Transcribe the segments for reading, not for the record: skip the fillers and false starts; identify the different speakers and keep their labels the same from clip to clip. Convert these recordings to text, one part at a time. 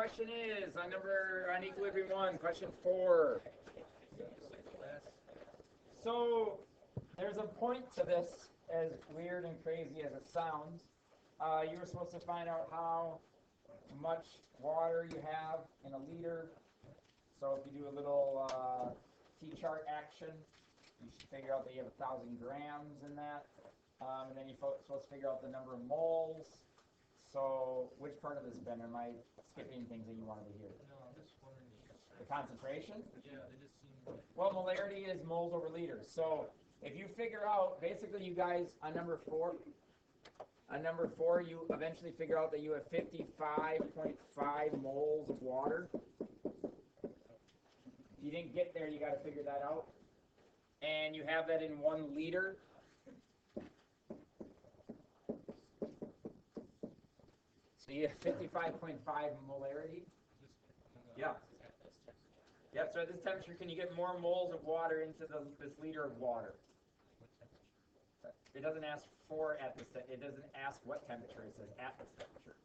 Speaker 1: question is on equilibrium 1, question 4. So there's a point to this, as weird and crazy as it sounds. You were supposed to find out how much water you have in a liter. So if you do a little T-chart action, you should figure out that you have 1,000 grams in that. And then you're supposed to figure out the number of moles. So which part of this, Ben? Am I skipping things that you wanted to hear?
Speaker 2: No, I'm just wondering.
Speaker 1: The concentration?
Speaker 2: Yeah, they just seem.
Speaker 1: Well, molarity is moles over liters. So if you figure out, basically you guys, on number 4, you eventually figure out that you have 55.5 moles of water. If you didn't get there, you got to figure that out. And you have that in 1 liter. So you have 55.5 molarity. Yeah. Yeah, so at this temperature, can you get more moles of water into this liter of water? It doesn't ask for at this. It doesn't ask what temperature. It says at this temperature.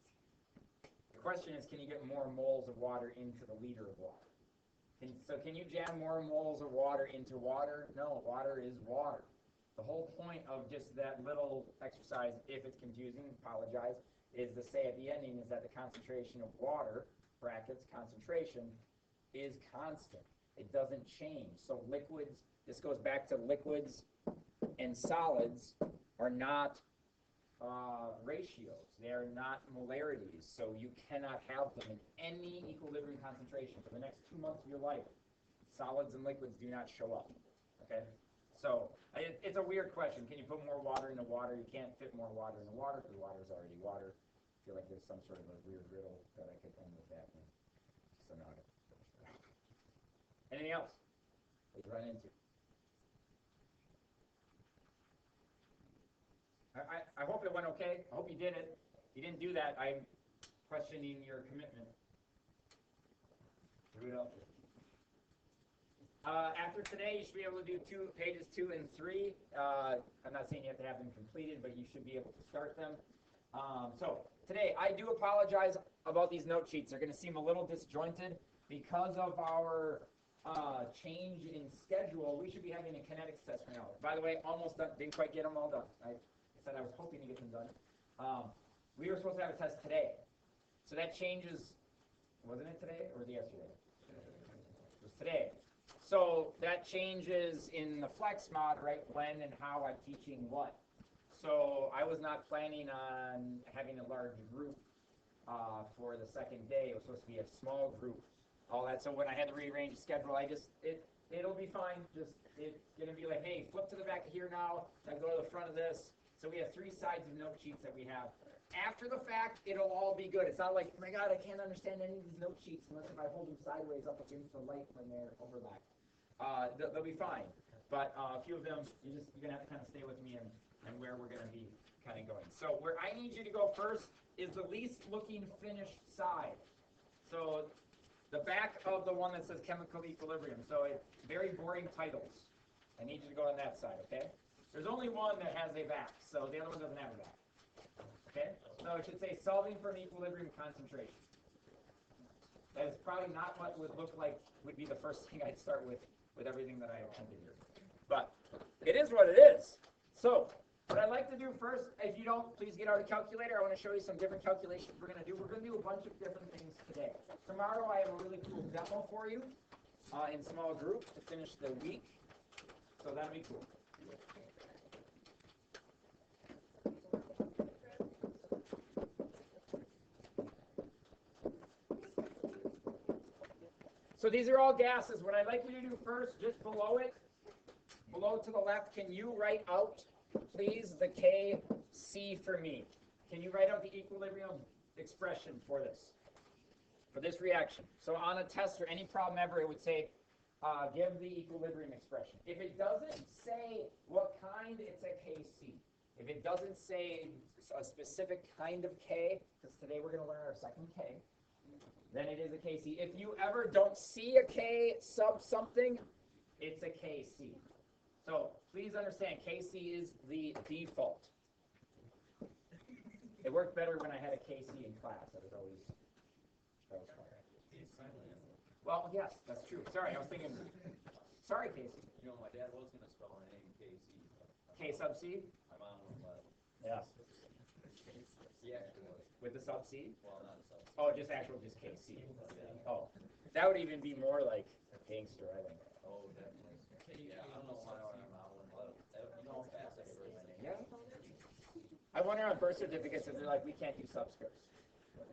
Speaker 1: The question is, can you get more moles of water into the liter of water? Can you jam more moles of water into water? No, water is water. The whole point of just that little exercise, if it's confusing, apologize, is to say at the ending is that the concentration of water, brackets, concentration, is constant. It doesn't change. So liquids, this goes back to liquids and solids are not ratios. They are not molarities. So you cannot have them in any equilibrium concentration for the next 2 months of your life. Solids and liquids do not show up. Okay? So it's a weird question. Can you put more water into water? You can't fit more water into water because water is already water. I feel like there's some sort of a weird riddle that I could end with that one. So now I got to finish that. Anything else that you run into? I hope it went okay. I hope you did it. If you didn't do that, I'm questioning your commitment. After today, you should be able to do pages 2 and 3. I'm not saying you have to have them completed, but you should be able to start them. So today, I do apologize about these note sheets. They're going to seem a little disjointed because of our change in schedule. We should be having a kinetics test right now. By the way, almost done. Didn't quite get them all done. I said I was hoping to get them done. We were supposed to have a test today. So that changes, wasn't it today or was it yesterday? It was today. So that changes in the flex mod, right, when and how I'm teaching what. So I was not planning on having a large group for the second day. It was supposed to be a small group, all that. So when I had to rearrange the schedule, it'll be fine. It's going to be like, hey, flip to the back of here now, then go to the front of this. So we have 3 sides of note sheets that we have. After the fact, it'll all be good. It's not like, oh my God, I can't understand any of these note sheets unless if I hold them sideways up against the light when they're overlapped. They'll be fine. But a few of them, you're going to have to kind of stay with me and where we're going to be kind of going. So where I need you to go first is the least looking finished side. So the back of the one that says chemical equilibrium. So it's very boring titles. I need you to go on that side, okay? There's only one that has a back, so the other one doesn't have a back. Okay? So it should say solving for an equilibrium concentration. That is probably not what would look like would be the first thing I'd start with everything that I attended here. But it is what it is. So what I'd like to do first, if you don't, please get out a calculator. I want to show you some different calculations we're going to do. We're going to do a bunch of different things today. Tomorrow I have a really cool demo for you in small group to finish the week. So that'll be cool. So these are all gases. What I'd like you to do first, just below it, below to the left, can you write out, please, the Kc for me? Can you write out the equilibrium expression for this reaction? So on a test or any problem ever, it would say, give the equilibrium expression. If it doesn't say what kind, it's a Kc. If it doesn't say a specific kind of K, because today we're going to learn our second K, then it is a Kc. If you ever don't see a K sub something, it's a Kc. So please understand, Kc is the default. It worked better when I had a Kc in class. That was fun.
Speaker 2: silent.
Speaker 1: Well, yes, that's true. Sorry, I was thinking. Sorry, Casey.
Speaker 2: You know, my dad was gonna spell my name KC.
Speaker 1: K sub C.
Speaker 2: My mom was like,
Speaker 1: Yeah.
Speaker 2: he actually was.
Speaker 1: With the sub C.
Speaker 2: Well, not a sub.
Speaker 1: Oh, just KC. Oh, that would even be more like gangster, I think.
Speaker 2: Oh, definitely. Yeah, I don't know why my mom wouldn't let him. You know how fast I spell my name?
Speaker 1: Yeah. I wonder on birth certificates if they're like, we can't do subscripts.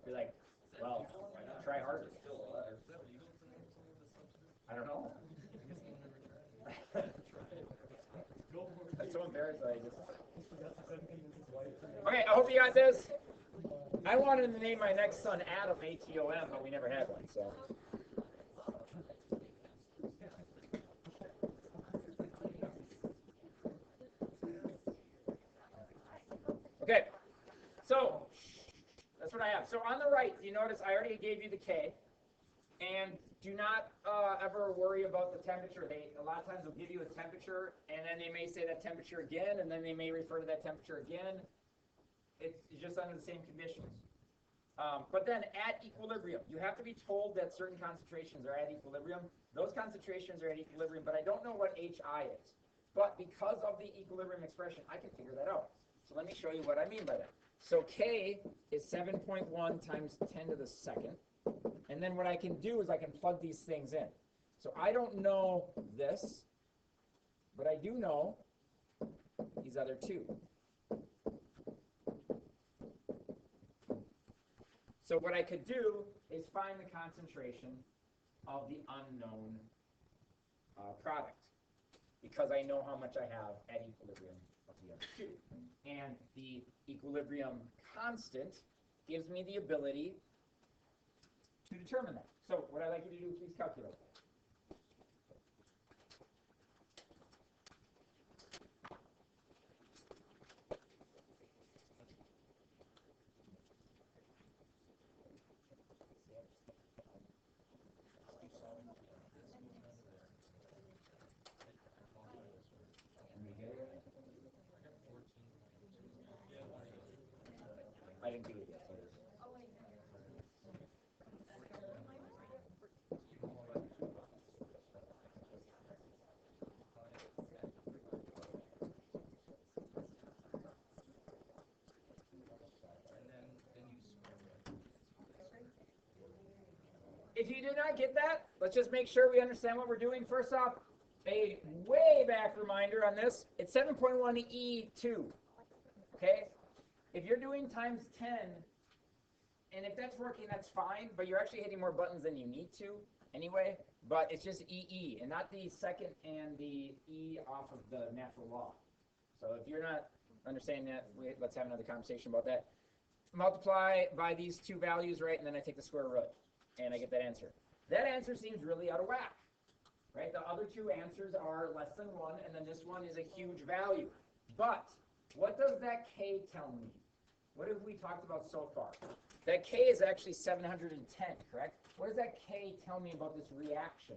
Speaker 1: Be like, well,
Speaker 2: Why not?
Speaker 1: try harder.
Speaker 2: It's still a letter.
Speaker 1: I don't know. I'm so embarrassed that I just. Okay, I hope you got this. I wanted to name my next son Adam, ATOM, but we never had one, so. Okay, so that's what I have. So on the right, you notice I already gave you the K. And do not ever worry about the temperature. A lot of times they'll give you a temperature, and then they may say that temperature again, and then they may refer to that temperature again. It's just under the same conditions. But then at equilibrium, you have to be told that certain concentrations are at equilibrium. Those concentrations are at equilibrium, but I don't know what HI is. But because of the equilibrium expression, I can figure that out. So let me show you what I mean by that. So K is 7.1 times 10 to the second. And then what I can do is I can plug these things in. So I don't know this, but I do know these other two. So what I could do is find the concentration of the unknown product, because I know how much I have at equilibrium of the other two. And the equilibrium constant gives me the ability to determine that. So what I'd like you to do, please calculate. I didn't do it yet. So if you do not get that, let's just make sure we understand what we're doing. First off, a way back reminder on this, it's 7.1 E2, okay? If you're doing times 10, and if that's working, that's fine, but you're actually hitting more buttons than you need to anyway, but it's just EE, and not the second and the E off of the natural law. So if you're not understanding that, let's have another conversation about that. Multiply by these two values, right, and then I take the square root, and I get that answer. That answer seems really out of whack, right? The other two answers are less than 1, and then this one is a huge value. But what does that K tell me? What have we talked about so far? That K is actually 710, correct? What does that K tell me about this reaction?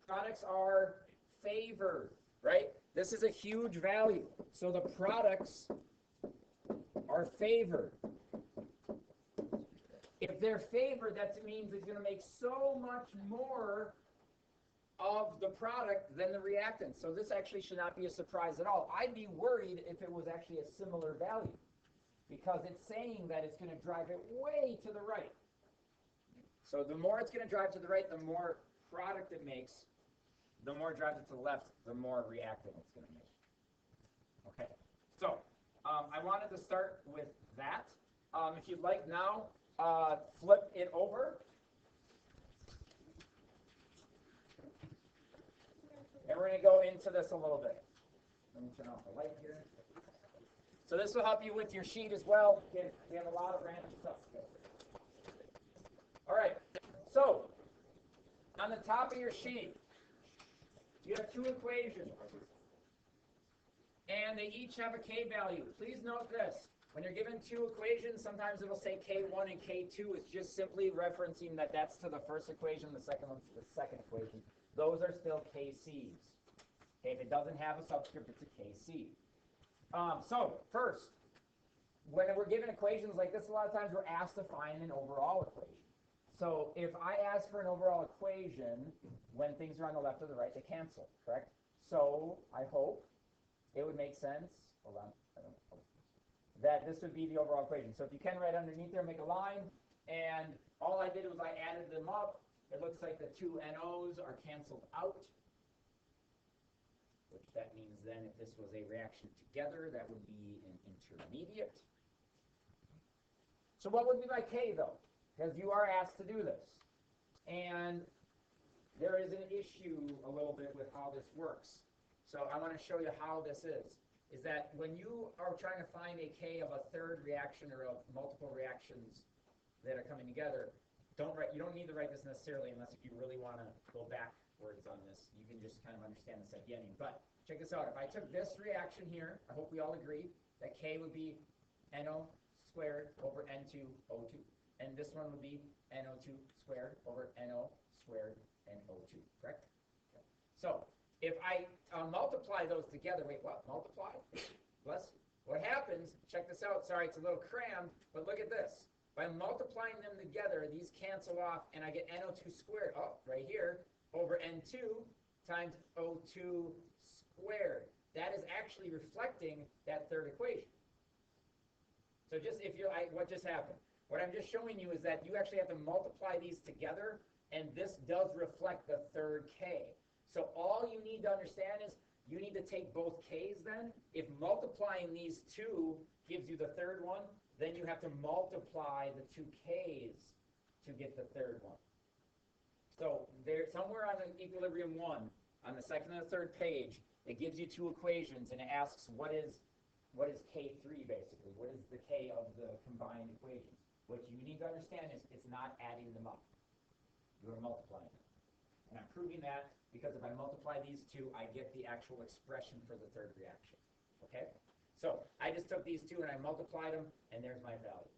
Speaker 1: Products are favored, right? This is a huge value. So the products are favored. If they're favored, that means it's going to make so much more of the product than the reactant. So this actually should not be a surprise at all. I'd be worried if it was actually a similar value, because it's saying that it's going to drive it way to the right. So the more it's going to drive to the right, the more product it makes. The more it drives it to the left, the more reactant it's going to make. Okay, so I wanted to start with that. If you'd like now, flip it over. And we're going to go into this a little bit. Let me turn off the light here. So this will help you with your sheet as well. Again, we have a lot of random stuff today. All right, so on the top of your sheet, you have two equations. And they each have a K value. Please note this. When you're given two equations, sometimes it'll say K1 and K2. It's just simply referencing that that's to the first equation, the second one's to the second equation. Those are still KCs. Okay, if it doesn't have a subscript, it's a KC. So first, when we're given equations like this, a lot of times we're asked to find an overall equation. So if I ask for an overall equation, when things are on the left or the right, they cancel, correct? So I hope it would make sense, hold on, that this would be the overall equation. So if you can write underneath there, make a line, and all I did was I added them up. It looks like the two NOs are canceled out, which that means then if this was a reaction together, that would be an intermediate. So what would be my K, though? Because you are asked to do this. And there is an issue a little bit with how this works. So I want to show you how this is that when you are trying to find a K of a third reaction or of multiple reactions that are coming together, you don't need to write this necessarily unless if you really want to go backwards on this. You can just kind of understand this at the ending. But check this out. If I took this reaction here, I hope we all agree that K would be NO squared over N2O2. And this one would be NO2 squared over NO squared and O2, correct? Okay. So if I multiply those together, wait, what? Multiply? Plus, what happens, check this out, sorry, it's a little crammed, but look at this. By multiplying them together, these cancel off, and I get NO2 squared, right here, over N2 times O2 squared. That is actually reflecting that third equation. So just what just happened? What I'm just showing you is that you actually have to multiply these together, and this does reflect the third K. So all you need to understand is you need to take both K's then. If multiplying these two gives you the third one, then you have to multiply the two K's to get the third one. So there, somewhere on the equilibrium 1, on the second and the third page, it gives you two equations, and it asks what is K3 basically? What is the K of the combined equations? What you need to understand is it's not adding them up. You're multiplying them. And I'm proving that because if I multiply these two, I get the actual expression for the third reaction. Okay? So I just took these two and I multiplied them, and there's my value.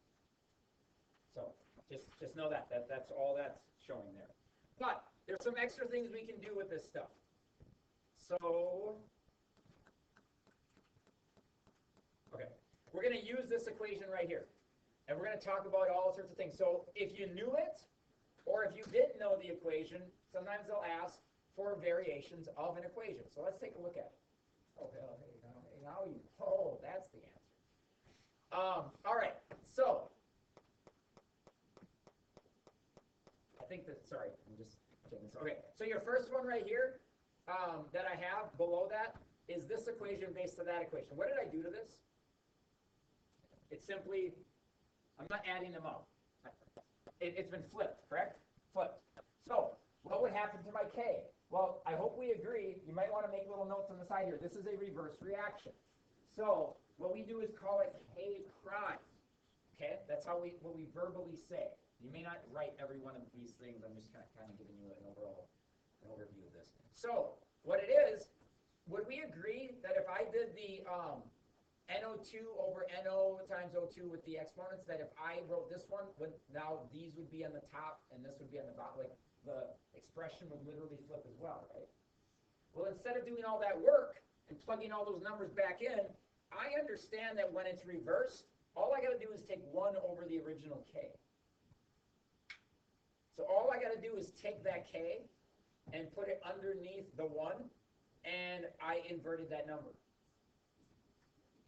Speaker 1: So just know that. That's all that's showing there. But there's some extra things we can do with this stuff. So, okay, we're going to use this equation right here. And we're going to talk about all sorts of things. So if you knew it, or if you didn't know the equation, sometimes they'll ask for variations of an equation. So let's take a look at it. That's the answer. All right, so I think that, sorry, I'm just checking this. Okay, so your first one right here that I have below that is this equation based on that equation. What did I do to this? It's simply, I'm not adding them up. It's been flipped, correct? Flipped. So what would happen to my K? Well, I hope we agree. You might want to make little notes on the side here. This is a reverse reaction. So what we do is call it K prime. Okay? That's what we verbally say. You may not write every one of these things. I'm just kind of giving you an overview of this. So what it is, would we agree that if I did the NO2 over NO times O2 with the exponents, that if I wrote this one, now these would be on the top and this would be on the bottom, like the expression would literally flip as well, right? Well, instead of doing all that work and plugging all those numbers back in, I understand that when it's reversed, all I got to do is take 1 over the original K. So all I got to do is take that K and put it underneath the 1, and I inverted that number.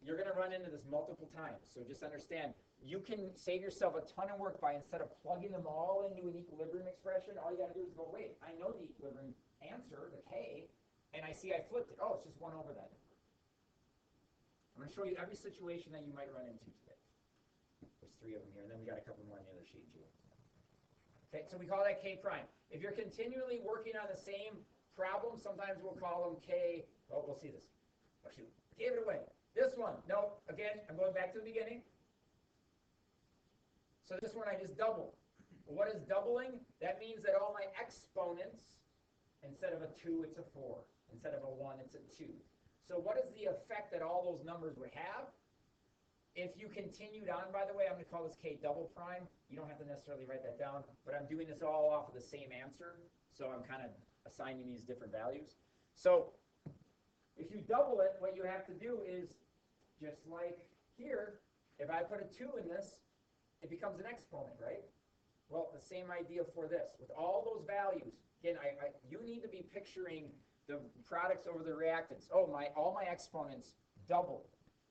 Speaker 1: You're going to run into this multiple times, so just understand, you can save yourself a ton of work by, instead of plugging them all into an equilibrium expression, all you got to do is go, wait, I know the equilibrium answer, the K, and I see I flipped it. Oh, it's just 1 over that. I'm going to show you every situation that you might run into today. There's 3 of them here, and then we got a couple more on the other sheet too. Okay, so we call that K prime. If you're continually working on the same problem, sometimes we'll call them K, oh, we'll see this. Oh, shoot, gave it away. This one, no, again, I'm going back to the beginning. So this one I just doubled. What is doubling? That means that all my exponents, instead of a 2, it's a 4. Instead of a 1, it's a 2. So what is the effect that all those numbers would have? If you continued on, by the way, I'm going to call this K double prime. You don't have to necessarily write that down, but I'm doing this all off of the same answer, so I'm kind of assigning these different values. So if you double it, what you have to do is, just like here, If I put a 2 in this, it becomes an exponent, right? Well, the same idea for this. With all those values, again, you need to be picturing the products over the reactants. Oh, all my exponents doubled.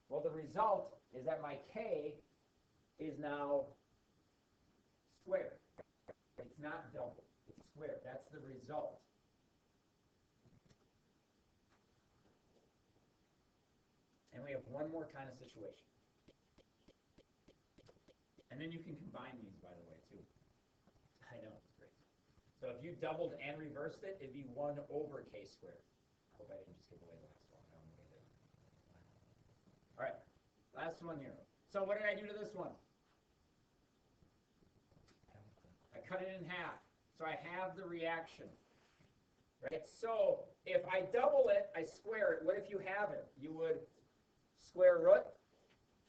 Speaker 1: Well, the result is that my K is now squared. It's not double. It's squared. That's the result. And we have one more kind of situation. And then you can combine these, by the way, too. I know, it's great. So if you doubled and reversed it, it'd be 1 over K squared. I hope I didn't just give away the last one. I don't know what I did. All right, last one here. So what did I do to this one? I cut it in half. So I have the reaction. Right? So if I double it, I square it. What if you have it? You would square root.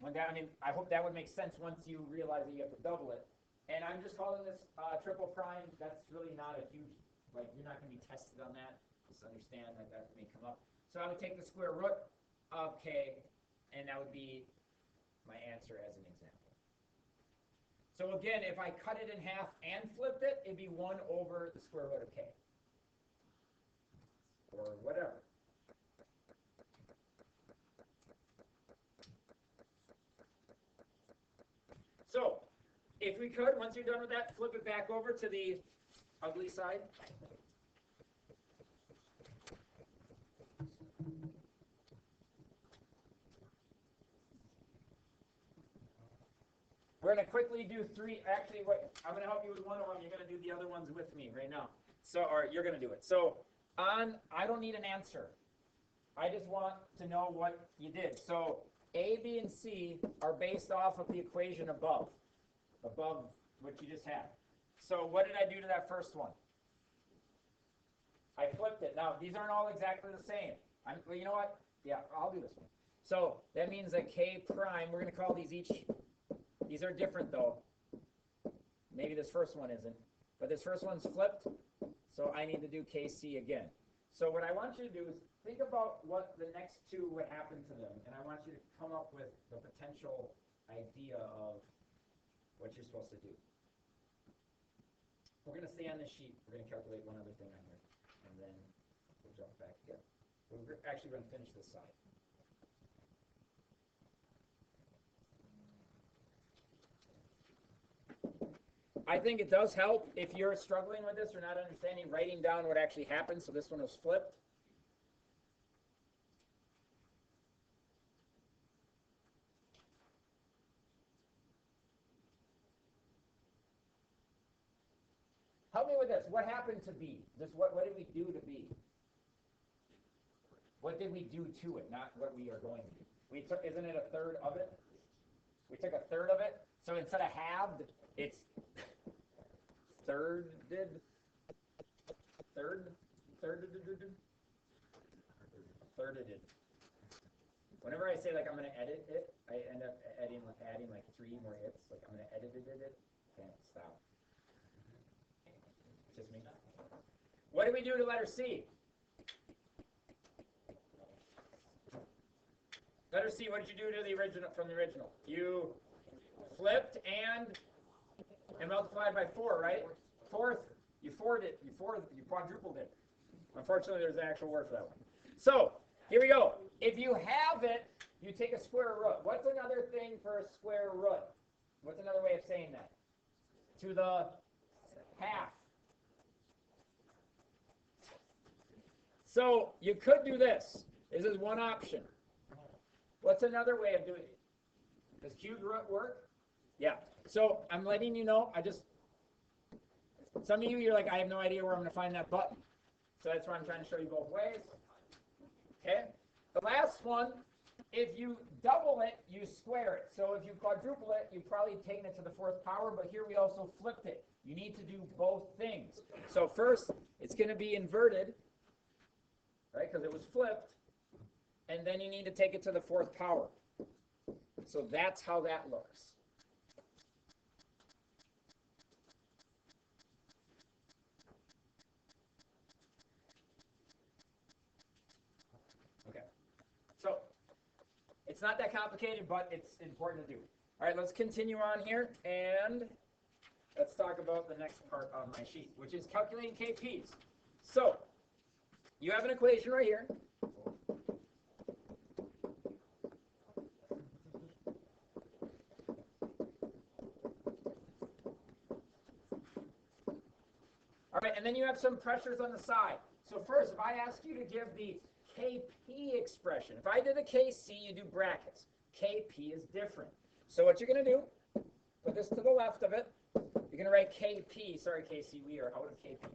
Speaker 1: I mean, I hope that would make sense once you realize that you have to double it. And I'm just calling this triple prime. That's really not a huge, like, you're not going to be tested on that. Just understand that that may come up. So I would take the square root of K, and that would be my answer as an example. So again, if I cut it in half and flipped it, it'd be 1 over the square root of K. Or whatever. So, if we could, once you're done with that, flip it back over to the ugly side. We're going to quickly do 3. Actually, I'm going to help you with one of them. You're going to do the other ones with me right now. So, or you're going to do it. So, I don't need an answer. I just want to know what you did. So, A, B, and C are based off of the equation above what you just had. So what did I do to that first one? I flipped it. Now, these aren't all exactly the same. Well, you know what? Yeah, I'll do this one. So that means that K prime, we're going to call these these are different though. Maybe this first one isn't. But this first one's flipped, so I need to do KC again. So what I want you to do is think about what the next 2 would happen to them, and I want you to come up with the potential idea of what you're supposed to do. We're going to stay on this sheet. We're going to calculate one other thing on here, and then we'll jump back again. We're actually going to finish this side. I think it does help if you're struggling with this or not understanding, writing down what actually happened. So this one was flipped. Help me with this. What happened to B? What did we do to B? What did we do to it? Not what we are going to do. Isn't it a third of it? We took a third of it. So instead of halved, it's thirded. Whenever I say like I'm going to edit it, I end up adding like 3 more hits. Like I'm going to edit it. Can't stop. Just me. What did we do to letter C? Letter C, what did you do to the original from the original? You flipped and multiplied by 4, right? You quadrupled it. Unfortunately, there's an actual word for that one. So, here we go. If you have it, you take a square root. What's another thing for a square root? What's another way of saying that? To the half. So, you could do this. This is one option. What's another way of doing it? Does cubed root work? Yeah. So, I'm letting you know, some of you, you're like, I have no idea where I'm going to find that button. So that's why I'm trying to show you both ways. Okay? The last one, if you double it, you square it. So if you quadruple it, you've probably taken it to the 4th power, but here we also flipped it. You need to do both things. So first, it's going to be inverted, right, because it was flipped, and then you need to take it to the 4th power. So that's how that looks. Okay. So it's not that complicated, but it's important to do. All right, let's continue on here, and let's talk about the next part of my sheet, which is calculating KPs. So, you have an equation right here. All right, and then you have some pressures on the side. So first, if I ask you to give the KP expression, if I did a KC, you do brackets. KP is different. So what you're going to do, put this to the left of it. You're going to write KP. Sorry, KC, we are out of KPs.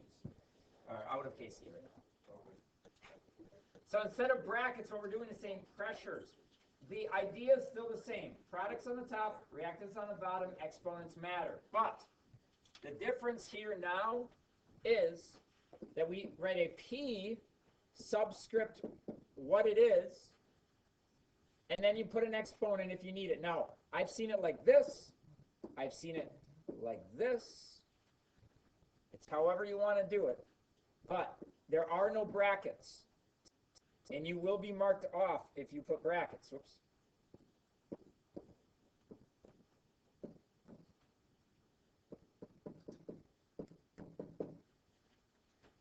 Speaker 1: Out of KC right now. So instead of brackets, what we're doing is saying pressures. The idea is still the same. Products on the top, reactants on the bottom, exponents matter. But the difference here now is that we write a P subscript what it is, and then you put an exponent if you need it. Now, I've seen it like this. I've seen it like this. It's however you want to do it. But there are no brackets. And you will be marked off if you put brackets. Whoops.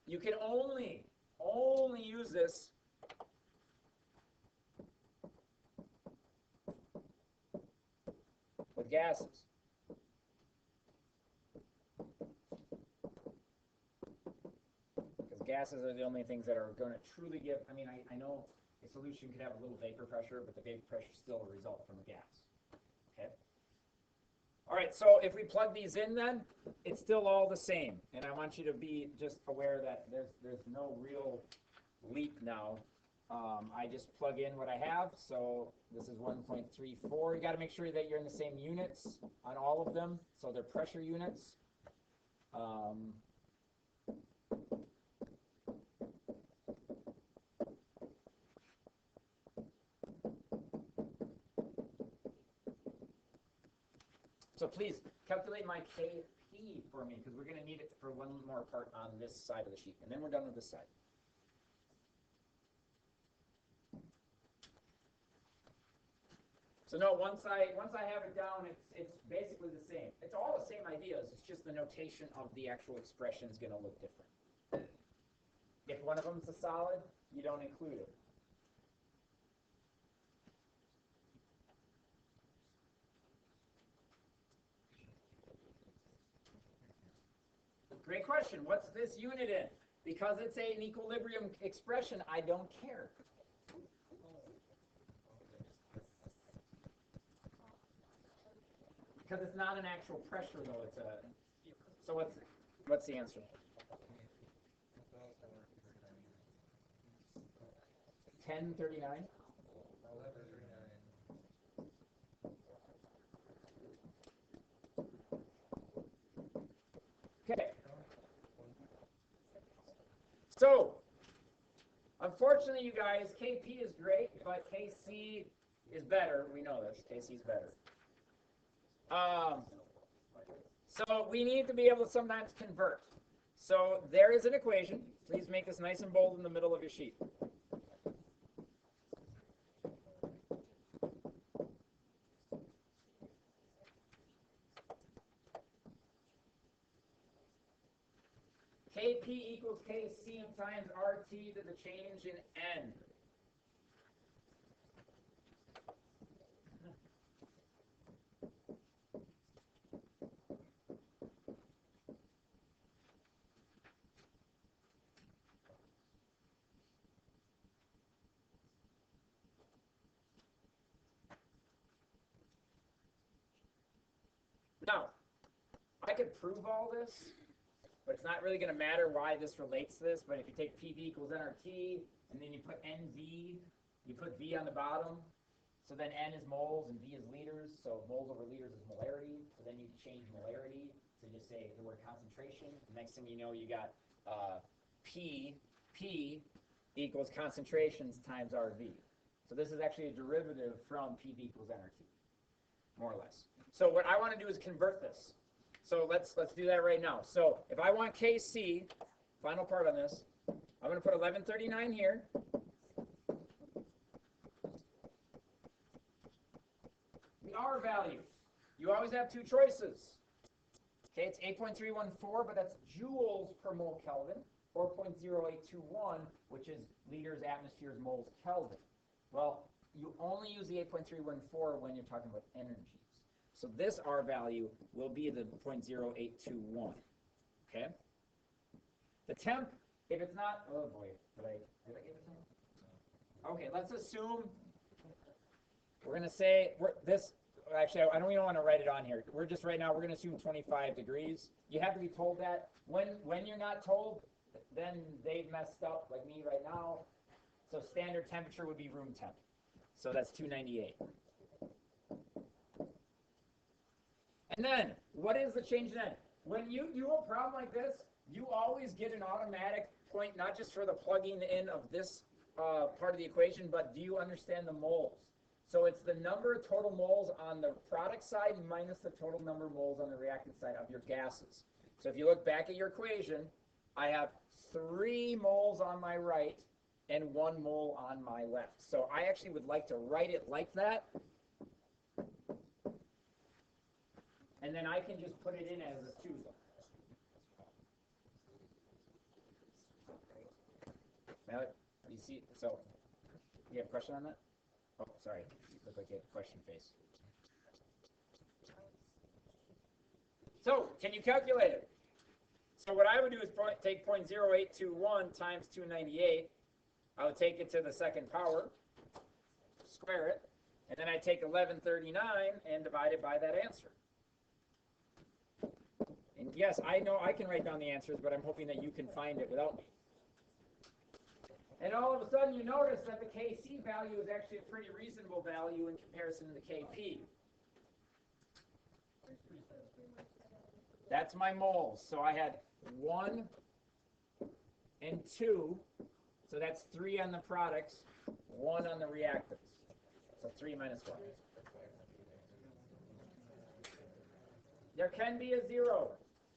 Speaker 1: You can only use this with gases. Because gases are the only things that are going to truly give, I mean, I know a solution could have a little vapor pressure, but the vapor pressure is still a result from a gas. Okay? All right, so if we plug these in then, it's still all the same. And I want you to be just aware that there's no real leap now. I just plug in what I have. So this is 1.34. You got to make sure that you're in the same units on all of them. So they're pressure units. So please calculate my KP for me, because we're going to need it for one more part on this side of the sheet. And then we're done with this side. So no, once I have it down, it's basically the same. It's all the same ideas. It's just the notation of the actual expression is going to look different. If one of them is a solid, you don't include it. Great question. What's this unit in? Because it's an equilibrium expression, I don't care. Because it's not an actual pressure, though. It's a. So what's the answer? 1039. Okay. So, unfortunately, you guys, KP is great, but KC is better. We know this. KC is better. So we need to be able to sometimes convert. So there is an equation. Please make this nice and bold in the middle of your sheet. KP equals KC times RT to the change in N. Now, I could prove all this, but it's not really going to matter why this relates to this. But if you take PV equals nRT, and then you put NV, you put V on the bottom, so then N is moles and V is liters, so moles over liters is molarity. So then you change molarity to just say the word concentration. The next thing you know, you got P equals concentrations times RV. So this is actually a derivative from PV equals nRT, more or less. So what I want to do is convert this. So let's do that right now. So if I want KC, final part on this, I'm going to put 1139 here. The R values. you always have two choices. Okay, it's 8.314, but that's joules per mole Kelvin, or 0.0821, which is liters, atmospheres, moles, Kelvin. Well, you only use the 8.314 when you're talking about energies. So this R value will be the 0.0821. Okay? The temp, if it's not, oh boy, did I give it to him? Okay, let's assume, we're going to say, actually, I don't even want to write it on here. We're just right now, we're going to assume 25 degrees. You have to be told that. When you're not told, then they've messed up, like me right now. So standard temperature would be room temp. So that's 298. And then, what is the change then? When you do a problem like this, you always get an automatic point, not just for the plugging in of this part of the equation, but do you understand the moles? So it's the number of total moles on the product side minus the total number of moles on the reactant side of your gases. So if you look back at your equation, I have 3 moles on my right and 1 mole on my left. So I actually would like to write it like that. And then I can just put it in as a 2. Now, you see, so, you have a question on that? Oh, sorry, you look like you have a question face. So, can you calculate it? So what I would do is take 0.0821 times 298. I would take it to the second power, square it, and then I take 1139 and divide it by that answer. And yes, I know I can write down the answers, but I'm hoping that you can find it without me. And all of a sudden you notice that the Kc value is actually a pretty reasonable value in comparison to the Kp. That's my moles. So I had 1 and 2. So that's 3 on the products, 1 on the reactants. So 3 minus 1. There can be a 0.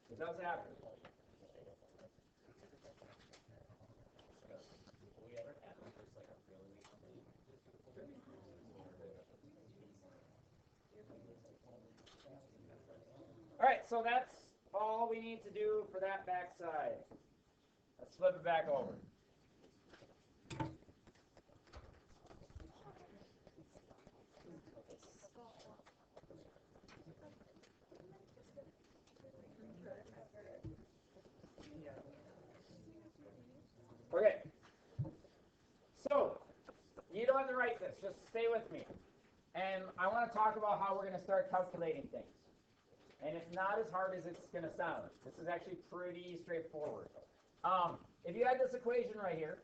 Speaker 1: It does happen. All right, so that's all we need to do for that backside. Let's flip it back over. Okay. So, you don't have to write this. Just stay with me. And I want to talk about how we're going to start calculating things. And it's not as hard as it's going to sound. This is actually pretty straightforward. If you had this equation right here,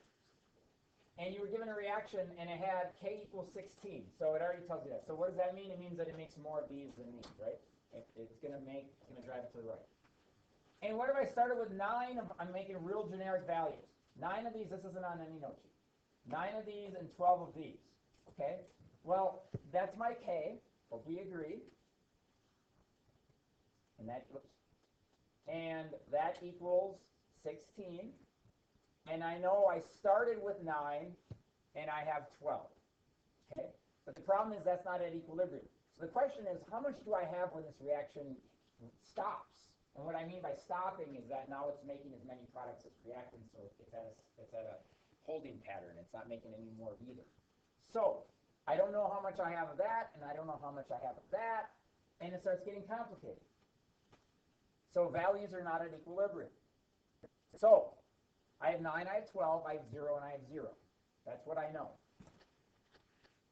Speaker 1: and you were given a reaction, and it had K equals 16, so it already tells you that. So what does that mean? It means that it makes more of these than these, right? It's going to drive it to the right. And what if I started with 9 of, I'm making real generic values. 9 of these, this isn't on any note sheet. 9 of these and 12 of these, okay? Well, that's my K, hope we agree. And that equals 16. And I know I started with 9 and I have 12. Okay? But the problem is that's not at equilibrium. So the question is, how much do I have when this reaction stops? And what I mean by stopping is that now it's making as many products as reactants, so it's at a holding pattern. It's not making any more of either. So I don't know how much I have of that, and I don't know how much I have of that, and it starts getting complicated. So values are not at equilibrium. So I have 9, I have 12, I have 0, and I have 0. That's what I know.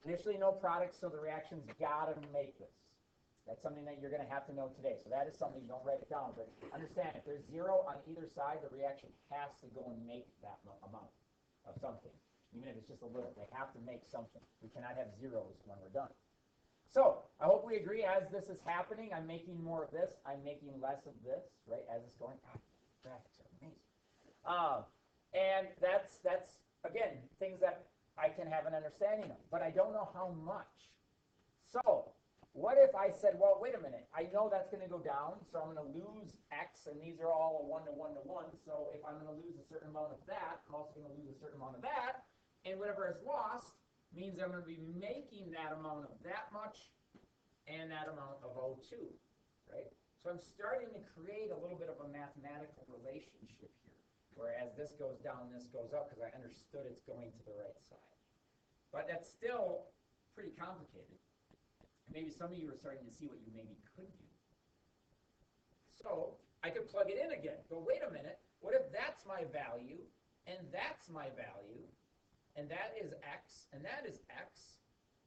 Speaker 1: Initially, no products, so the reaction's got to make this. That's something that you're going to have to know today. So that is something, don't write it down, but understand, if there's 0 on either side, the reaction has to go and make that amount of something. Even if it's just a little, they have to make something. We cannot have zeros when we're done. So I hope we agree, as this is happening, I'm making more of this, I'm making less of this, right, as it's going. Graphics are amazing. And that's again, things that I can have an understanding of, but I don't know how much. So what if I said, well, wait a minute, I know that's going to go down, so I'm going to lose X, and these are all a 1 to 1 to 1, so if I'm going to lose a certain amount of that, I'm also going to lose a certain amount of that, and whatever is lost means I'm going to be making that amount of that much and that amount of O2, right? So I'm starting to create a little bit of a mathematical relationship here, whereas this goes down, this goes up, because I understood it's going to the right side. But that's still pretty complicated. Maybe some of you are starting to see what you maybe could do. So I could plug it in again. But wait a minute, what if that's my value, and that's my value, and that is x, and that is x,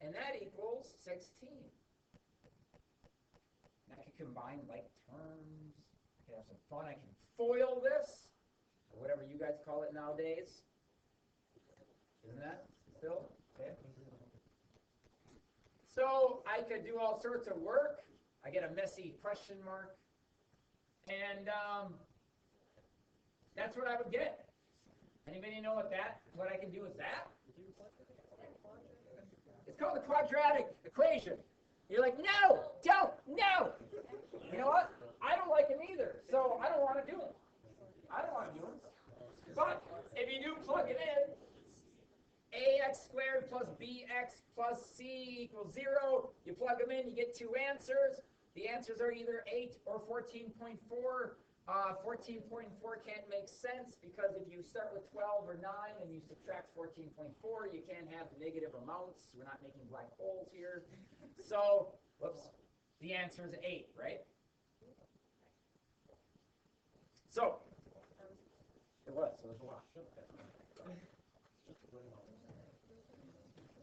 Speaker 1: and that equals 16. And I can combine like terms. I can have some fun. I can FOIL this, or whatever you guys call it nowadays. Isn't that still? Okay. So I could do all sorts of work. I get a messy question mark. And that's what I would get. Anybody know what I can do with that? It's called the quadratic equation. You're like, no, don't, no. You know what? I don't like them either, so I don't want to do them. I don't want to do them. But if you do plug it in, ax squared plus bx plus c equals 0. You plug them in, you get two answers. The answers are either 8 or 14.4. 14.4 can't make sense because if you start with 12 or 9 and you subtract 14.4, you can't have negative amounts. We're not making black holes here. So, whoops, the answer is 8, right? So, it was. So there's a lot.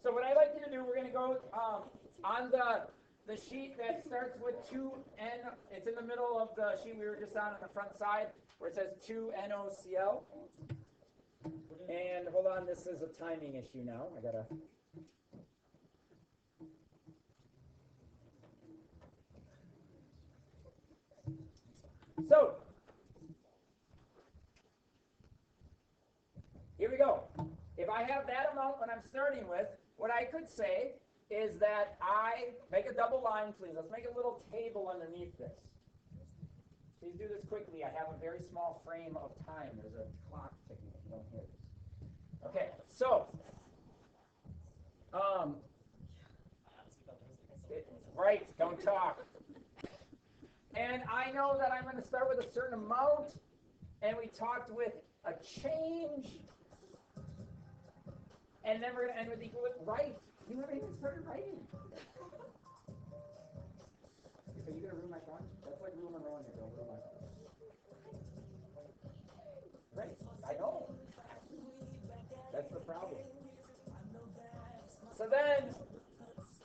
Speaker 1: So what I'd like you to do, we're going to go on the sheet that starts with 2N. It's in the middle of the sheet we were just on the front side, where it says 2NOCl. And hold on, this is a timing issue now. I gotta. So here we go. If I have that amount when I'm starting with, what I could say is that I make a double line, please. Let's make a little table underneath this. Please do this quickly. I have a very small frame of time. There's a clock ticking if you don't hear this. Okay, so right, don't talk. And I know that I'm going to start with a certain amount, and we talked with a change, and then we're going to end with equal with right. You haven't even started writing. Are you going to ruin my fun? That's like rule number 1 here. Don't ruin my fun. Right, I know. That's the problem. So then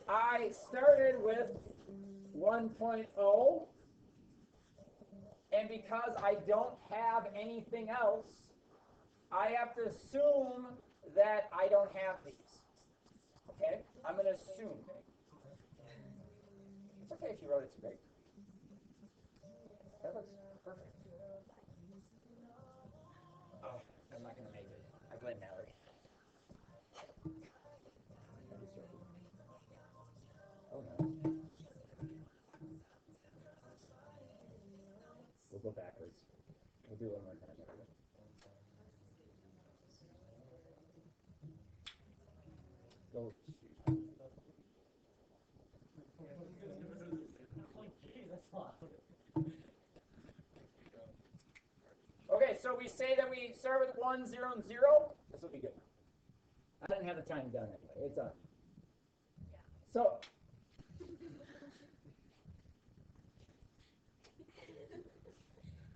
Speaker 1: I started with 1.0, and because I don't have anything else, I have to assume that I don't have these. Okay? I'm going to assume. It's okay if you wrote it too big. That looks perfect. Oh, I'm not going to make it. I blame Mallory. Oh, no. We'll go backwards. We'll do one more time. Go. Okay, so we say that we start with 1, 0, and 0. This will be good. I didn't have the time done anyway. It's on. So,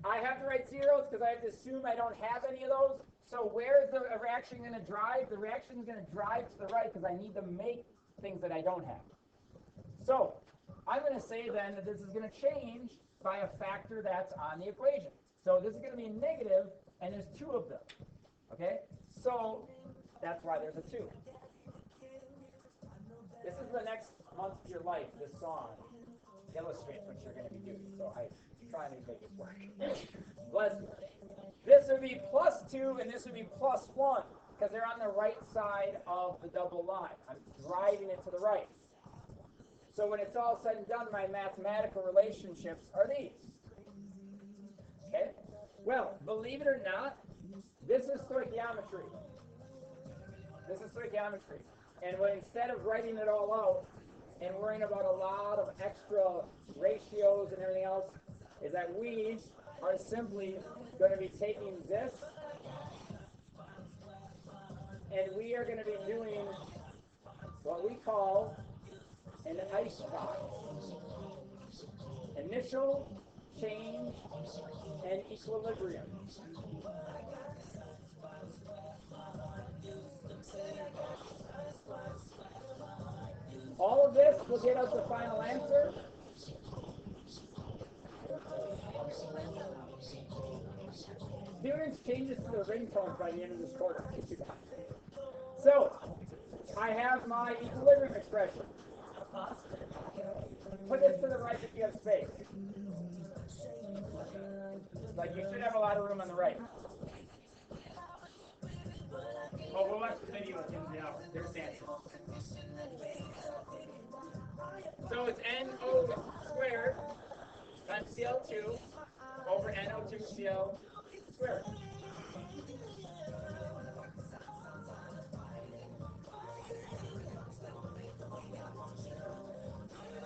Speaker 1: I have to write zeros because I have to assume I don't have any of those. So where is the reaction going to drive? The reaction is going to drive to the right because I need to make things that I don't have. So I'm going to say then that this is going to change by a factor that's on the equation. So this is going to be a negative, and there's 2 of them. Okay? So that's why there's a 2. This is the next month of your life, this song illustrates what you're going to be doing. So I'm trying to make it work. Bless you. This would be plus 2, and this would be plus 1, because they're on the right side of the double line. I'm driving it to the right. So when it's all said and done, my mathematical relationships are these. Okay? Well, believe it or not, this is stoichiometry. This is stoichiometry. And when instead of writing it all out and worrying about a lot of extra ratios and everything else is that we are simply going to be taking this and we are going to be doing what we call an icebox. Initial, change, and equilibrium. All of this will get us the final answer. Students, changes to the ringtones by the end of this quarter. So, I have my equilibrium expression. Put this to the right if you have space. Like, you should have a lot of room on the right. Oh, we'll watch the video at the end of the hour. There's dancing. So it's NO squared times CL2 over NO2 CL squared.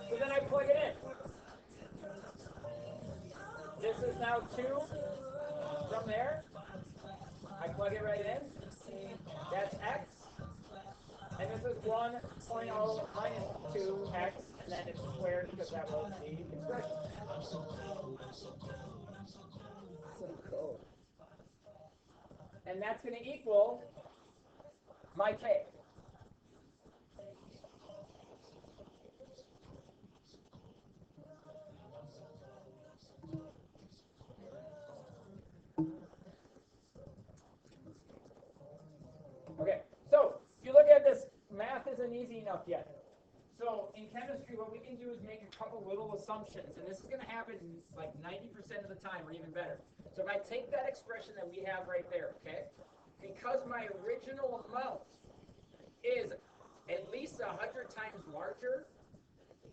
Speaker 1: So then I plug it in. This is now 2 from there. I plug it right in. That's x. And this is 1.0 minus 2x, and then it's squared because that was the expression. And that's going to equal my k. Okay, so if you look at this, math isn't easy enough yet. So in chemistry, what we can do is make a couple little assumptions, and this is going to happen like 90% of the time or even better. So if I take that expression that we have right there, okay, because my original amount is at least 100 times larger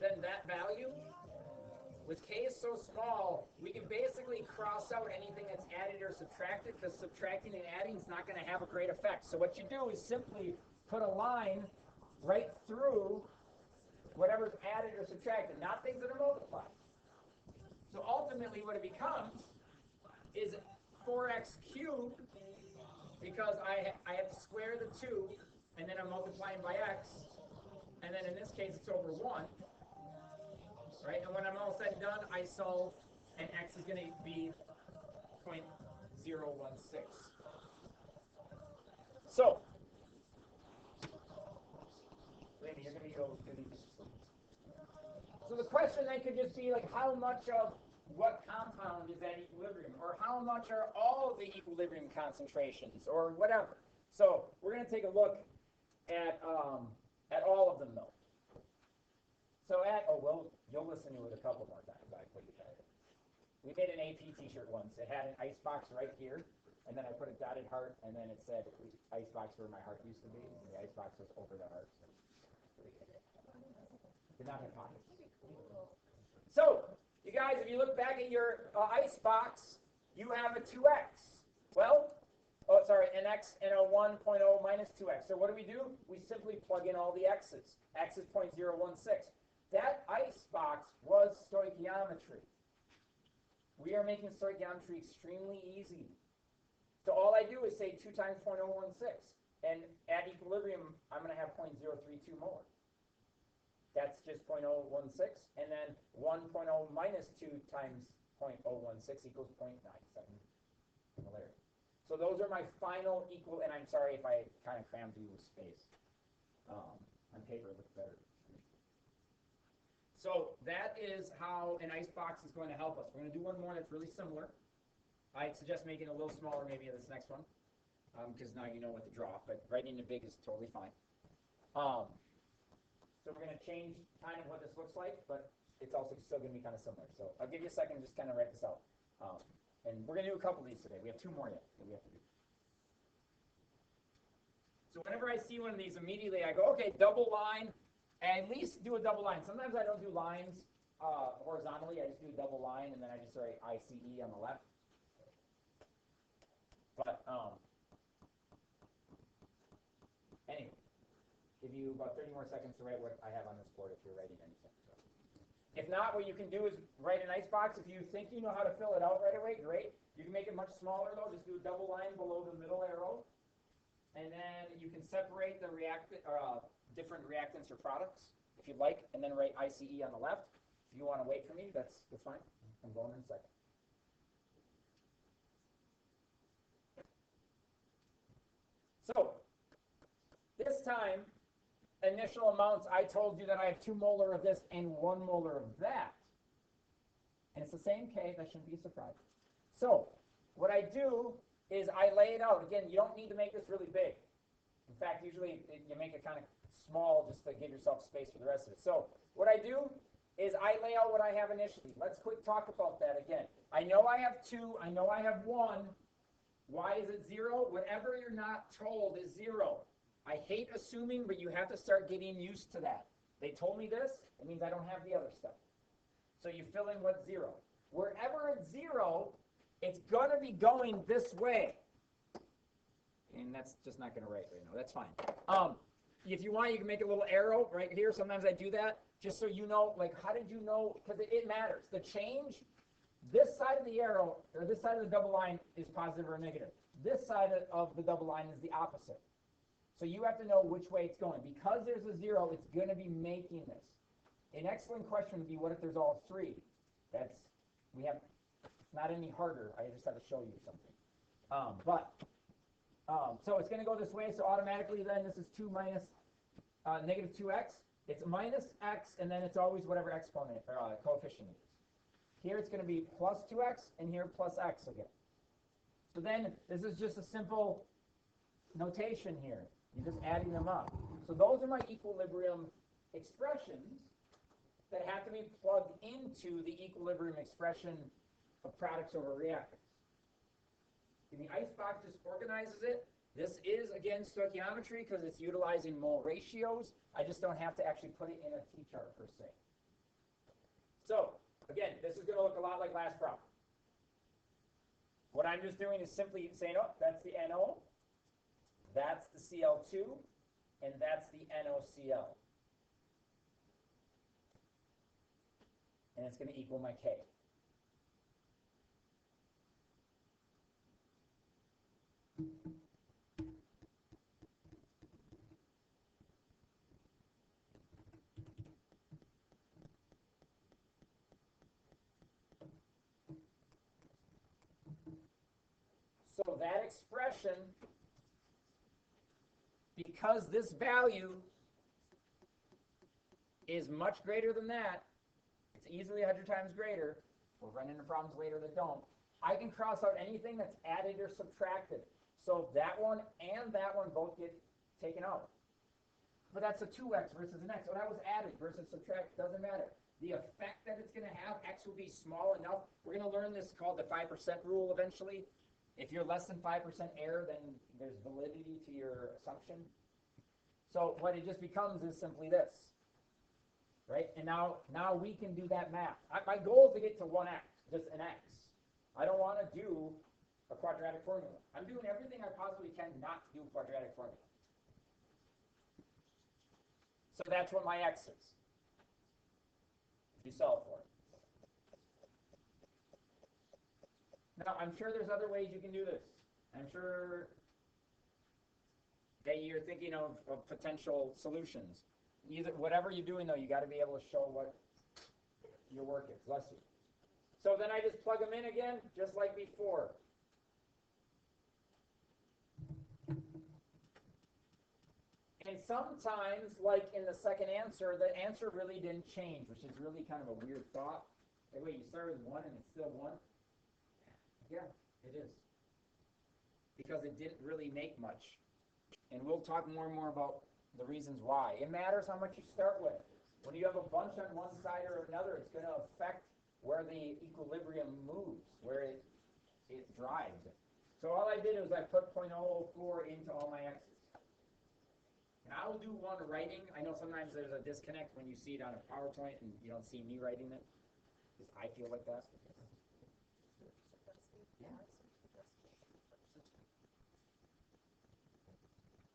Speaker 1: than that value, with k is so small, we can basically cross out anything that's added or subtracted, because subtracting and adding is not going to have a great effect. So what you do is simply put a line right through whatever's added or subtracted, not things that are multiplied. So ultimately what it becomes is 4x cubed, because I have to square the 2, and then I'm multiplying by x, and then in this case it's over 1. Right? And when I'm all said and done, I solve, and x is going to be 0.016. So, Randy, you're going to go to these. So the question then could just be like, how much of what compound is at equilibrium, or how much are all of the equilibrium concentrations, or whatever. So we're going to take a look at all of them though. So you'll listen to it a couple more times. We made an AP t-shirt once. It had an icebox right here, and then I put a dotted heart, and then it said icebox where my heart used to be, and the icebox was over the heart. Did not have pockets. So, you guys, if you look back at your icebox, you have a 2x. Well, an x and a 1.0 minus 2x. So what do? We simply plug in all the x's. X is 0.016. That icebox was stoichiometry. We are making stoichiometry extremely easy. So all I do is say 2 times 0.016. And at equilibrium, I'm going to have 0.032 molar. That's just 0.016. And then 1.0 minus 2 times 0.016 equals 0.97 molarity. So those are my final equal, and I'm sorry if I kind of crammed you with space. On paper, it looks better. So that is how an icebox is going to help us. We're going to do one more that's really similar. I'd suggest making it a little smaller maybe in this next one, because now you know what to draw, but writing it big is totally fine. So we're going to change kind of what this looks like, but it's also still going to be kind of similar. So I'll give you a second to just kind of write this out. And we're going to do a couple of these today. We have 2 more yet that we have to do. So whenever I see one of these, immediately I go, okay, double line. At least do a double line. Sometimes I don't do lines horizontally. I just do a double line, and then I just write ICE on the left. But anyway, give you about 30 more seconds to write what I have on this board if you're writing anything. So. If not, what you can do is write an icebox. If you think you know how to fill it out right away, great. You can make it much smaller though. Just do a double line below the middle arrow. And then you can separate the different reactants or products if you'd like, and then write ICE on the left. If you want to wait for me, that's fine. I'm going in a second. So, this time, initial amounts, I told you that I have 2 molar of this and 1 molar of that. And it's the same K, that shouldn't be a surprise. So, what I do is I lay it out. Again, you don't need to make this really big. In fact, usually you make it kind of small just to give yourself space for the rest of it. So, what I do is I lay out what I have initially. Let's quick talk about that again. I know I have 2, I know I have 1. Why is it 0? Whatever you're not told is 0. I hate assuming, but you have to start getting used to that. They told me this, it means I don't have the other stuff. So you fill in what's 0. Wherever it's 0, it's going to be going this way. And that's just not going to write right now. That's fine. If you want, you can make a little arrow right here. Sometimes I do that just so you know, like, how did you know? Because it matters. The change, this side of the arrow, or this side of the double line is positive or negative. This side of the double line is the opposite. So you have to know which way it's going. Because there's a 0, it's going to be making this. An excellent question would be, what if there's all 3? It's not any harder. I just have to show you something. So it's going to go this way. So automatically then this is 2 minus negative 2x. It's minus x, and then it's always whatever exponent or coefficient it is. Here it's going to be plus 2x, and here plus x again. So then this is just a simple notation here. You're just adding them up. So those are my equilibrium expressions that have to be plugged into the equilibrium expression of products over reactants. And the icebox just organizes it. This is, again, stoichiometry because it's utilizing mole ratios. I just don't have to actually put it in a T-chart per se. So, again, this is going to look a lot like last problem. What I'm just doing is simply saying, oh, that's the NO, that's the Cl2, and that's the NOCl. And it's going to equal my K. So that expression, because this value is much greater than that, it's easily 100 times greater. We'll run into problems later that don't. I can cross out anything that's added or subtracted. So that one and that one both get taken out. But that's a 2x versus an x. So that was added versus subtract. Doesn't matter. The effect that it's going to have, x will be small enough. We're going to learn this called the 5% rule eventually. If you're less than 5% error, then there's validity to your assumption. So what it just becomes is simply this. Right? And now we can do that math. My goal is to get to 1x, just an x. I don't want to do a quadratic formula. I'm doing everything I possibly can not to do a quadratic formula. So that's what my x is. If you solve for it. Now, I'm sure there's other ways you can do this. I'm sure that you're thinking of potential solutions. Either whatever you're doing, though, you got to be able to show what your work is. Bless you. So then I just plug them in again, just like before. And sometimes, like in the second answer, the answer really didn't change, which is really kind of a weird thought. Hey, wait, you started with 1 and it's still 1? Yeah, it is. Because it didn't really make much. And we'll talk more and more about the reasons why. It matters how much you start with. When you have a bunch on one side or another, it's going to affect where the equilibrium moves, where it drives it. So all I did was I put 0.004 into all my x's. And I'll do one writing. I know sometimes there's a disconnect when you see it on a PowerPoint and you don't see me writing it. Because I feel like that. Yeah.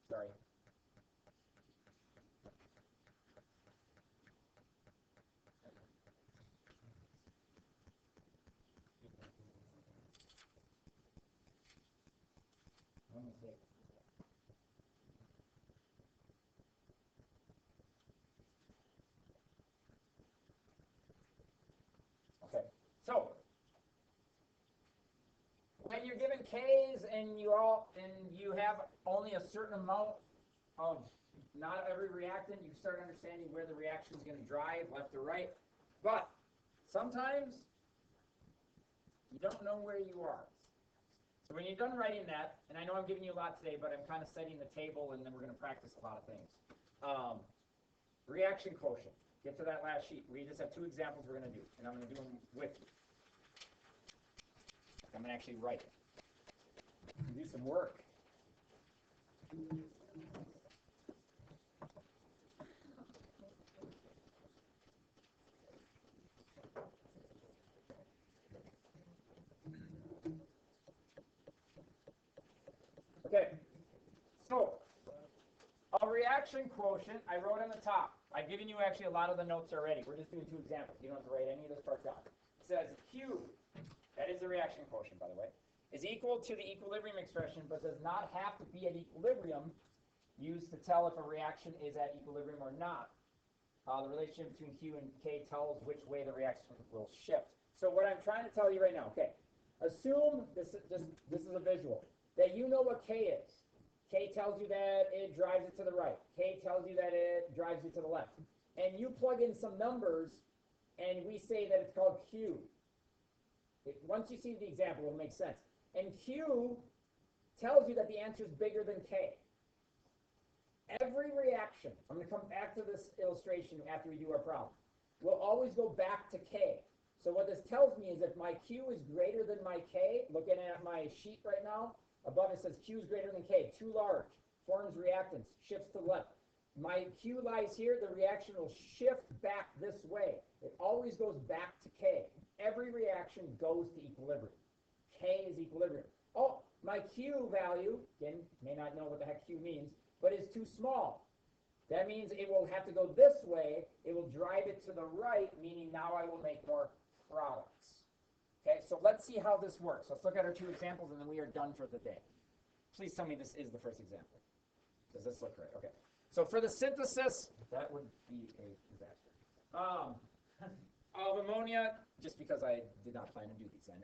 Speaker 1: Sorry. Okay, so when you're given K's and you have only a certain amount of not every reactant, you start understanding where the reaction is going to drive, left or right. But sometimes you don't know where you are. So when you're done writing that, and I know I'm giving you a lot today, but I'm kind of setting the table, and then we're going to practice a lot of things. Reaction quotient. Get to that last sheet. We just have two examples we're going to do, and I'm going to do them with you. I'm going to actually write it. Do some work. Okay, so a reaction quotient, I wrote on the top. I've given you actually a lot of the notes already. We're just doing two examples. You don't have to write any of this part down. It says Q, that is the reaction quotient, by the way, is equal to the equilibrium expression, but does not have to be at equilibrium, used to tell if a reaction is at equilibrium or not. The relationship between Q and K tells which way the reaction will shift. So what I'm trying to tell you right now, okay, assume, this is a visual, that you know what K is. K tells you that it drives it to the right. K tells you that it drives it to the left. And you plug in some numbers, and we say that it's called Q. Once you see the example, it'll make sense. And Q tells you that the answer is bigger than K. Every reaction, I'm going to come back to this illustration after we do our problem, will always go back to K. So what this tells me is if my Q is greater than my K, looking at my sheet right now, above it says Q is greater than K, too large, forms reactants, shifts to the left. My Q lies here, the reaction will shift back this way. It always goes back to K. Every reaction goes to equilibrium. K is equilibrium. Oh, my Q value, again, may not know what the heck Q means, but is too small. That means it will have to go this way. It will drive it to the right, meaning now I will make more products. Okay, so let's see how this works. Let's look at our two examples, and then we are done for the day. Please tell me this is the first example. Does this look right? Okay. So for the synthesis, that would be a disaster. Of ammonia, just because I did not plan to do these then.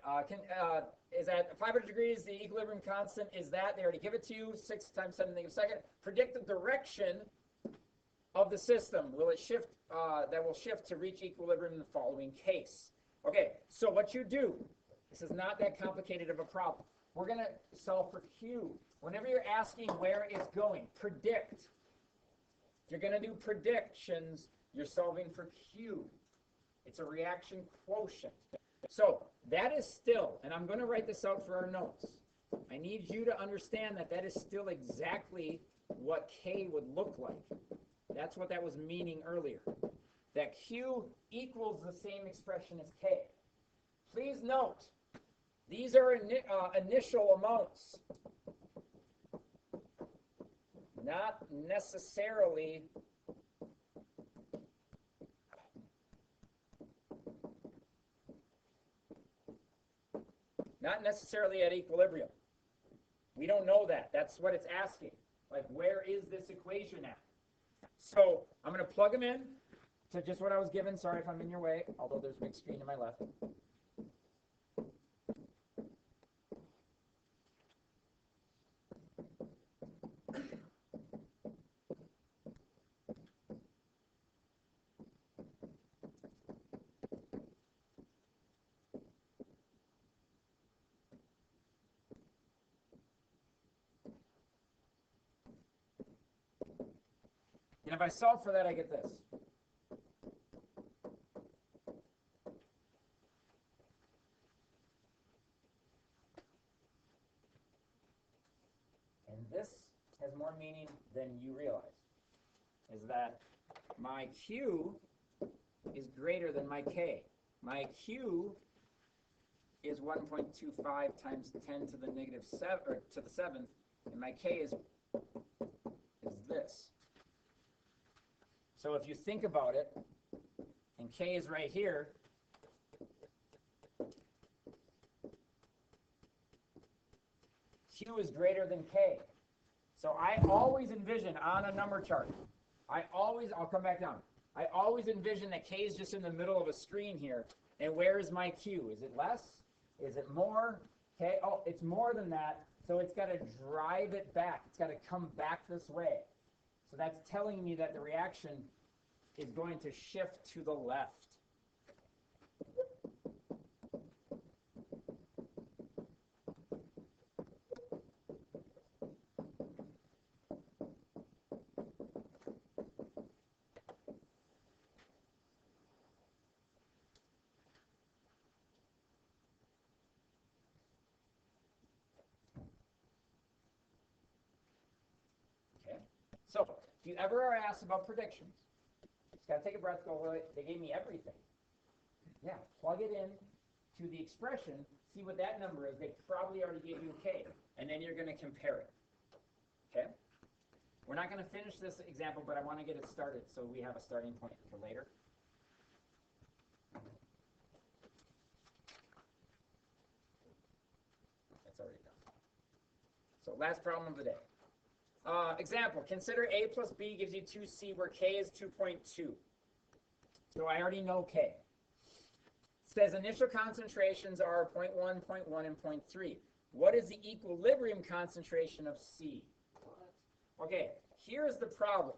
Speaker 1: Is at 500 degrees, the equilibrium constant is that. They already give it to you, 6 times 10 to the negative second. Predict the direction of the system. Will it shift? That will shift to reach equilibrium in the following case. Okay, so what you do, this is not that complicated of a problem. We're going to solve for Q. Whenever you're asking where it's going, predict. If you're going to do predictions, you're solving for Q. It's a reaction quotient. So that is still, and I'm going to write this out for our notes. I need you to understand that that is still exactly what K would look like. That's what that was meaning earlier. That Q equals the same expression as K. Please note, these are initial amounts, not necessarily at equilibrium. We don't know that. That's what it's asking. Like, where is this equation at? So I'm going to plug them in to just what I was given. Sorry if I'm in your way, although there's a big screen to my left. And if I solve for that, I get this. And this has more meaning than you realize. Is that my Q is greater than my K. My Q is 1.25 times 10 to the negative 7, or to the 7th, and my K is this. So if you think about it, and K is right here, Q is greater than K. So I always envision on a number chart, I'll come back down. I always envision that K is just in the middle of a screen here. And where is my Q? Is it less? Is it more? Okay, oh, it's more than that. So it's got to drive it back. It's got to come back this way. So that's telling me that the reaction is going to shift to the left. So, if you ever are asked about predictions, just got to take a breath, go, well, they gave me everything. Yeah, plug it in to the expression, see what that number is. They probably already gave you K, and then you're going to compare it. Okay? We're not going to finish this example, but I want to get it started so we have a starting point for later. That's already done. So, last problem of the day. Example, consider A plus B gives you 2C where K is 2.2. So I already know K. It says initial concentrations are 0.1, 0.1, and 0.3. What is the equilibrium concentration of C? Okay, here's the problem.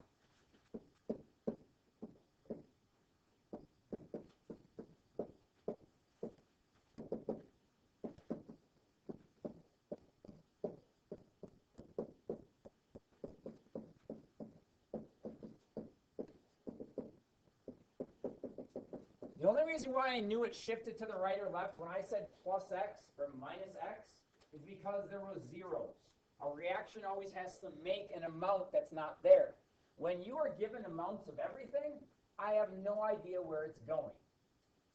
Speaker 1: The only reason why I knew it shifted to the right or left when I said plus X or minus X is because there were zeros. A reaction always has to make an amount that's not there. When you are given amounts of everything, I have no idea where it's going.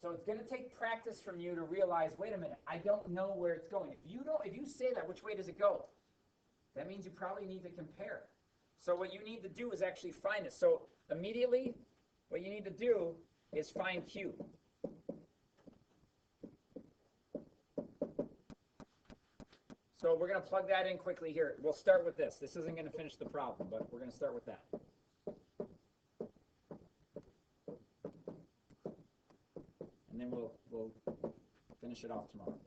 Speaker 1: So it's going to take practice from you to realize, wait a minute, I don't know where it's going. If you say that, which way does it go? That means you probably need to compare. So what you need to do is actually find it. So immediately, what you need to do is find Q. So we're going to plug that in quickly here. We'll start with this. This isn't going to finish the problem, but we're going to start with that. And then we'll finish it off tomorrow.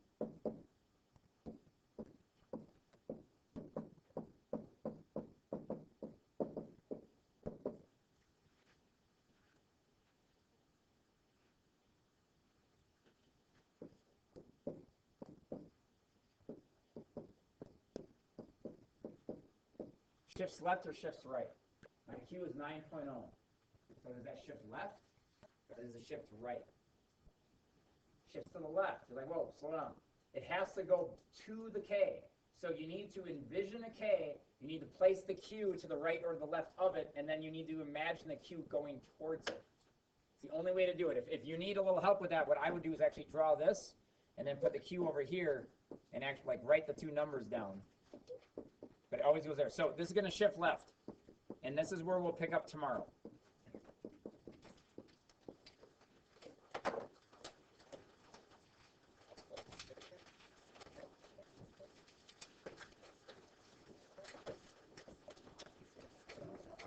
Speaker 1: Shifts left or shifts right? My Q is 9.0. So does that shift left or does it shift right? Shifts to the left. You're like, whoa, slow down. It has to go to the K. So you need to envision a K. You need to place the Q to the right or the left of it, and then you need to imagine the Q going towards it. It's the only way to do it. If you need a little help with that, what I would do is actually draw this and then put the Q over here and actually like write the two numbers down. But it always goes there. So this is going to shift left. And this is where we'll pick up tomorrow.